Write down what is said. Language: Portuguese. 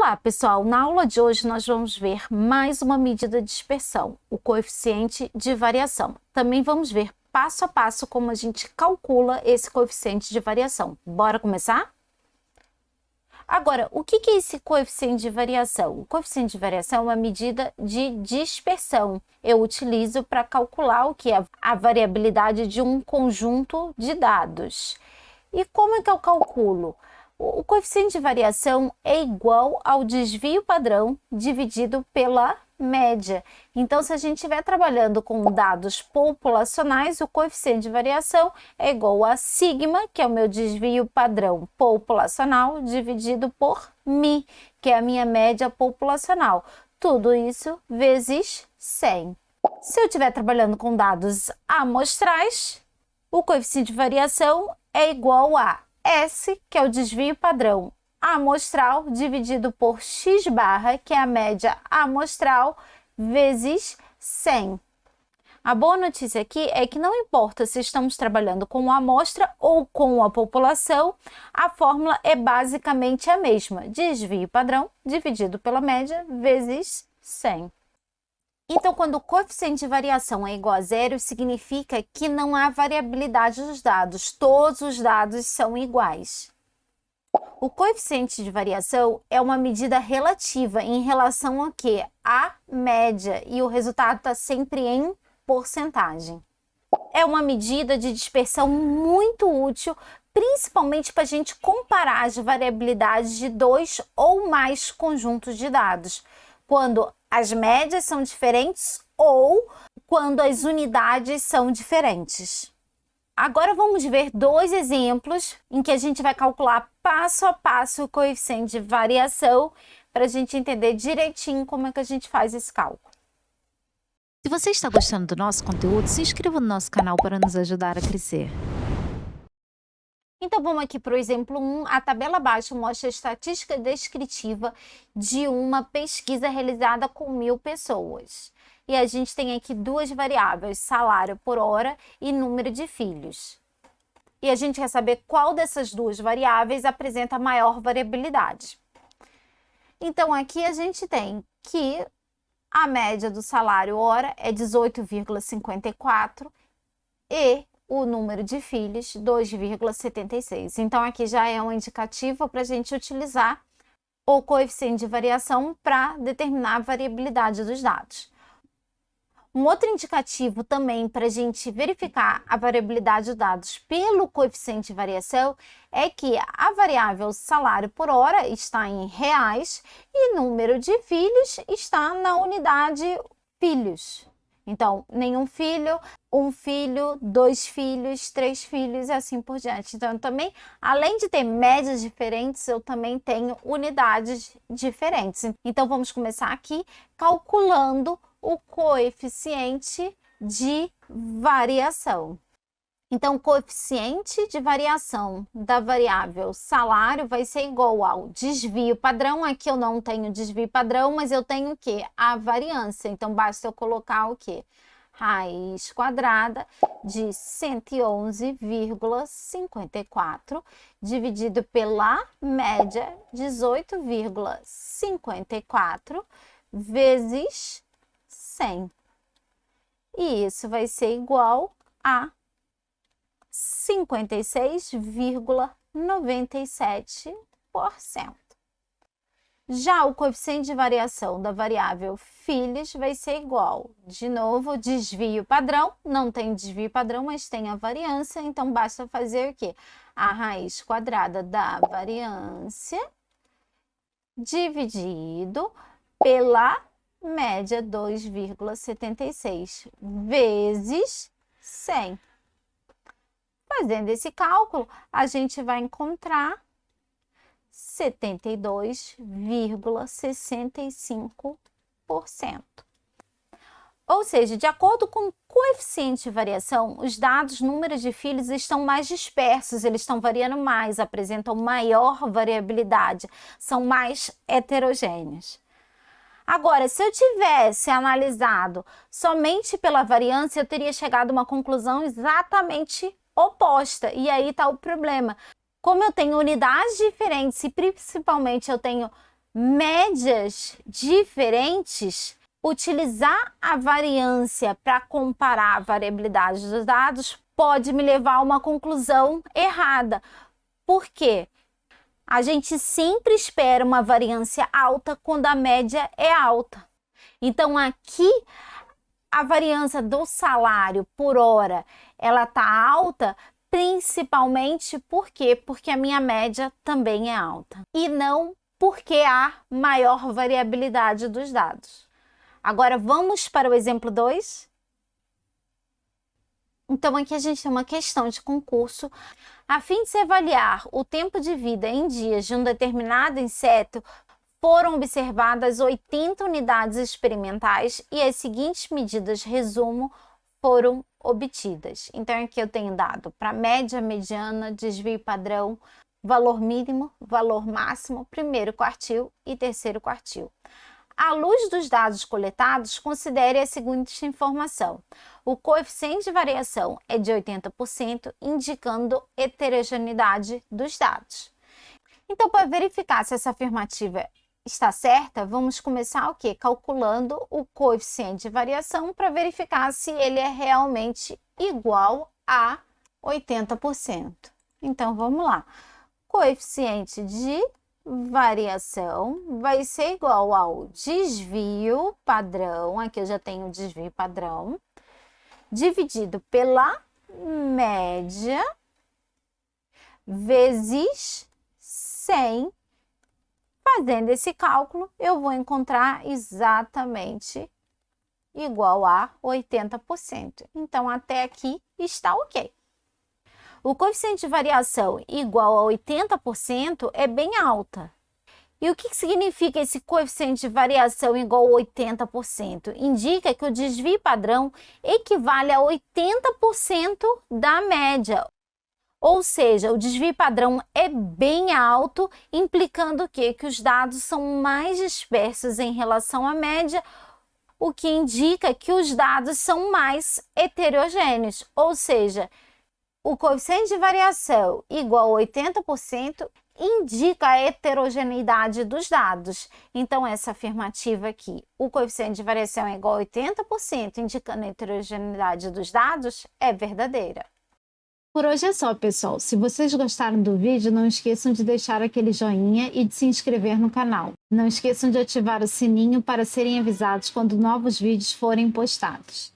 Olá, pessoal! Na aula de hoje nós vamos ver mais uma medida de dispersão, o coeficiente de variação. Também vamos ver passo a passo como a gente calcula esse coeficiente de variação. Bora começar? Agora, o que é esse coeficiente de variação? O coeficiente de variação é uma medida de dispersão. Eu utilizo para calcular o que é a variabilidade de um conjunto de dados. E como é que eu calculo? O coeficiente de variação é igual ao desvio padrão dividido pela média. Então, se a gente estiver trabalhando com dados populacionais, o coeficiente de variação é igual a sigma, que é o meu desvio padrão populacional, dividido por mi, que é a minha média populacional. Tudo isso vezes 100. Se eu estiver trabalhando com dados amostrais, o coeficiente de variação é igual a S, que é o desvio padrão amostral, dividido por x barra, que é a média amostral, vezes 100. A boa notícia aqui é que não importa se estamos trabalhando com a amostra ou com a população, a fórmula é basicamente a mesma, desvio padrão dividido pela média vezes 100. Então, quando o coeficiente de variação é igual a zero, significa que não há variabilidade dos dados, todos os dados são iguais. O coeficiente de variação é uma medida relativa em relação a quê? À média, e o resultado está sempre em porcentagem. É uma medida de dispersão muito útil, principalmente para a gente comparar as variabilidades de dois ou mais conjuntos de dados, quando as médias são diferentes ou quando as unidades são diferentes. Agora vamos ver dois exemplos em que a gente vai calcular passo a passo o coeficiente de variação para a gente entender direitinho como é que a gente faz esse cálculo. Se você está gostando do nosso conteúdo, se inscreva no nosso canal para nos ajudar a crescer. Então, vamos aqui para o exemplo 1. A tabela abaixo mostra a estatística descritiva de uma pesquisa realizada com 1000 pessoas. E a gente tem aqui duas variáveis, salário por hora e número de filhos. E a gente quer saber qual dessas duas variáveis apresenta maior variabilidade. Então, aqui a gente tem que a média do salário hora é 18,54 e o número de filhos, 2,76. Então, aqui já é um indicativo para a gente utilizar o coeficiente de variação para determinar a variabilidade dos dados. Um outro indicativo também para a gente verificar a variabilidade dos dados pelo coeficiente de variação é que a variável salário por hora está em reais e número de filhos está na unidade filhos. Então, nenhum filho, um filho, dois filhos, três filhos e assim por diante. Então, também, além de ter médias diferentes, eu também tenho unidades diferentes. Então, vamos começar aqui calculando o coeficiente de variação. Então, o coeficiente de variação da variável salário vai ser igual ao desvio padrão. Aqui eu não tenho desvio padrão, mas eu tenho o quê? A variância. Então, basta eu colocar o quê? Raiz quadrada de 111,54 dividido pela média 18,54 vezes 100. E isso vai ser igual a 56,97%. Já o coeficiente de variação da variável filhos vai ser igual, de novo, desvio padrão, não tem desvio padrão, mas tem a variância, então basta fazer o quê? A raiz quadrada da variância dividido pela média 2,76 vezes 100. Fazendo esse cálculo, a gente vai encontrar 72,65%. Ou seja, de acordo com o coeficiente de variação, os dados, números de filhos estão mais dispersos, eles estão variando mais, apresentam maior variabilidade, são mais heterogêneos. Agora, se eu tivesse analisado somente pela variância, eu teria chegado a uma conclusão exatamente oposta. E aí está o problema. Como eu tenho unidades diferentes e principalmente eu tenho médias diferentes, utilizar a variância para comparar a variabilidade dos dados pode me levar a uma conclusão errada. Por quê? A gente sempre espera uma variância alta quando a média é alta. Então, aqui, a variância do salário por hora, ela está alta, principalmente por quê? Porque a minha média também é alta. E não porque há maior variabilidade dos dados. Agora, vamos para o exemplo 2. Então, aqui a gente tem uma questão de concurso. A fim de se avaliar o tempo de vida em dias de um determinado inseto, foram observadas 80 unidades experimentais e as seguintes medidas, resumo, foram obtidas. Então, aqui eu tenho dado para média, mediana, desvio padrão, valor mínimo, valor máximo, primeiro quartil e terceiro quartil. À luz dos dados coletados, considere a seguinte informação. O coeficiente de variação é de 80%, indicando heterogeneidade dos dados. Então, para verificar se essa afirmativa está certa, vamos começar o quê? Calculando o coeficiente de variação para verificar se ele é realmente igual a 80%. Então, vamos lá. Coeficiente de variação vai ser igual ao desvio padrão, aqui eu já tenho o desvio padrão, dividido pela média vezes 100. Fazendo esse cálculo, eu vou encontrar exatamente igual a 80%. Então, até aqui está ok. O coeficiente de variação igual a 80% é bem alta. E o que significa esse coeficiente de variação igual a 80%? Indica que o desvio padrão equivale a 80% da média. Ou seja, o desvio padrão é bem alto, implicando o quê? Que os dados são mais dispersos em relação à média, o que indica que os dados são mais heterogêneos. Ou seja, o coeficiente de variação igual a 80% indica a heterogeneidade dos dados. Então, essa afirmativa aqui, o coeficiente de variação é igual a 80%, indicando a heterogeneidade dos dados, é verdadeira. Por hoje é só, pessoal. Se vocês gostaram do vídeo, não esqueçam de deixar aquele joinha e de se inscrever no canal. Não esqueçam de ativar o sininho para serem avisados quando novos vídeos forem postados.